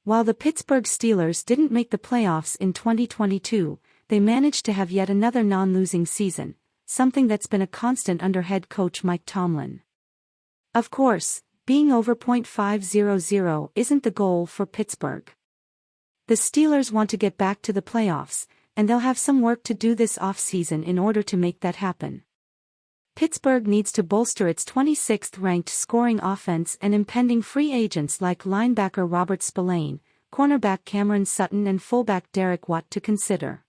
While the Pittsburgh Steelers didn't make the playoffs in 2022, they managed to have yet another non-losing season, something that's been a constant under head coach Mike Tomlin. Of course, being over .500 isn't the goal for Pittsburgh. The Steelers want to get back to the playoffs, and they'll have some work to do this offseason in order to make that happen. Pittsburgh needs to bolster its 26th-ranked scoring offense and impending free agents like linebacker Robert Spillane, cornerback Cameron Sutton and fullback Derek Watt to consider.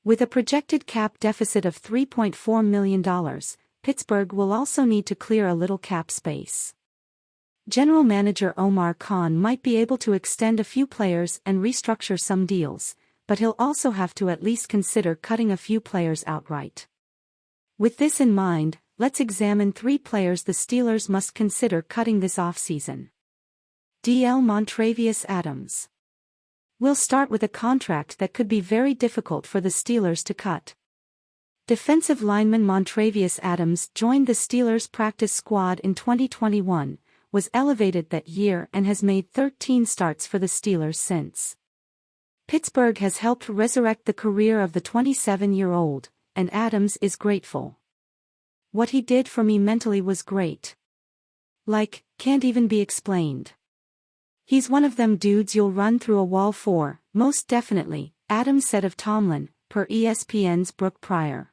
With a projected cap deficit of $3.4 million, Pittsburgh will also need to clear a little cap space. General Manager Omar Khan might be able to extend a few players and restructure some deals, but he'll also have to at least consider cutting a few players outright. With this in mind, let's examine 3 players the Steelers must consider cutting this offseason. DL Montravius Adams. We'll start with a contract that could be very difficult for the Steelers to cut. Defensive lineman Montravius Adams joined the Steelers' practice squad in 2021, was elevated that year and has made 13 starts for the Steelers since. Pittsburgh has helped resurrect the career of the 27-year-old, and Adams is grateful. What he did for me mentally was great. Can't even be explained. He's one of them dudes you'll run through a wall for, most definitely, Adams said of Tomlin, per ESPN's Brooke Pryor.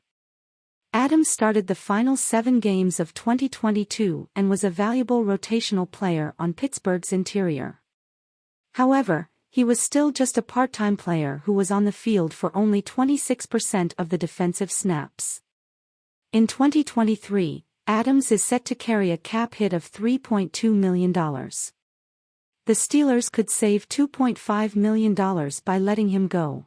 Adams started the final 7 games of 2022 and was a valuable rotational player on Pittsburgh's interior. However, he was still just a part-time player who was on the field for only 26% of the defensive snaps. In 2023, Adams is set to carry a cap hit of $3.2 million. The Steelers could save $2.5 million by letting him go.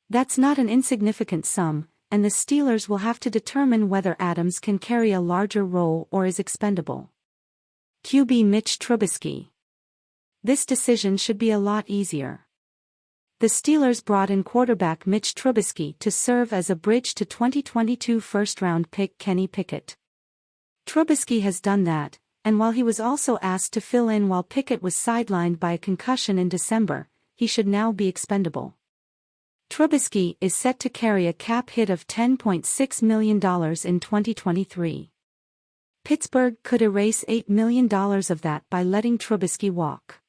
That's not an insignificant sum, and the Steelers will have to determine whether Adams can carry a larger role or is expendable. QB Mitch Trubisky. This decision should be a lot easier. The Steelers brought in quarterback Mitch Trubisky to serve as a bridge to 2022 first-round pick Kenny Pickett. Trubisky has done that, and while he was also asked to fill in while Pickett was sidelined by a concussion in December, he should now be expendable. Trubisky is set to carry a cap hit of $10.6 million in 2023. Pittsburgh could erase $8 million of that by letting Trubisky walk.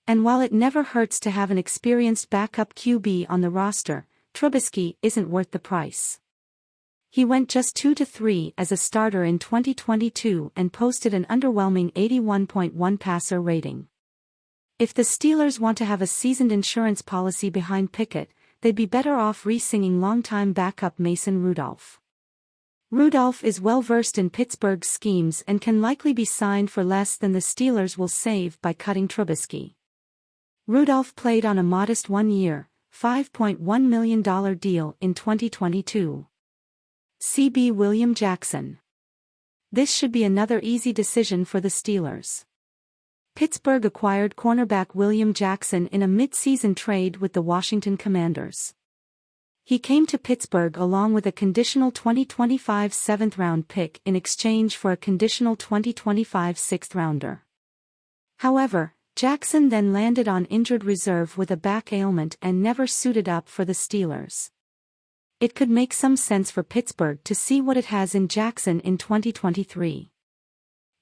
And while it never hurts to have an experienced backup QB on the roster, Trubisky isn't worth the price. He went just 2-3 as a starter in 2022 and posted an underwhelming 81.1 passer rating. If the Steelers want to have a seasoned insurance policy behind Pickett, they'd be better off re-singing longtime backup Mason Rudolph. Rudolph is well-versed in Pittsburgh's schemes and can likely be signed for less than the Steelers will save by cutting Trubisky. Rudolph played on a modest 1-year, $5.1 million deal in 2022. CB William Jackson. This should be another easy decision for the Steelers. Pittsburgh acquired cornerback William Jackson in a mid-season trade with the Washington Commanders. He came to Pittsburgh along with a conditional 2025 7th-round pick in exchange for a conditional 2025 6th-rounder. However, Jackson then landed on injured reserve with a back ailment and never suited up for the Steelers. It could make some sense for Pittsburgh to see what it has in Jackson in 2023.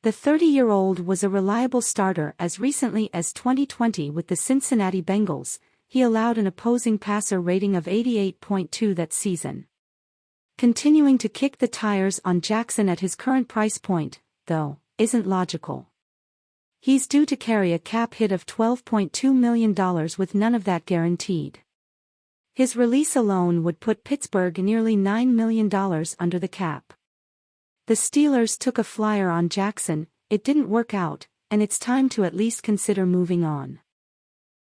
The 30-year-old was a reliable starter as recently as 2020 with the Cincinnati Bengals. He allowed an opposing passer rating of 88.2 that season. Continuing to kick the tires on Jackson at his current price point, though, isn't logical. He's due to carry a cap hit of $12.2 million with none of that guaranteed. His release alone would put Pittsburgh nearly $9 million under the cap. The Steelers took a flyer on Jackson, it didn't work out, and it's time to at least consider moving on.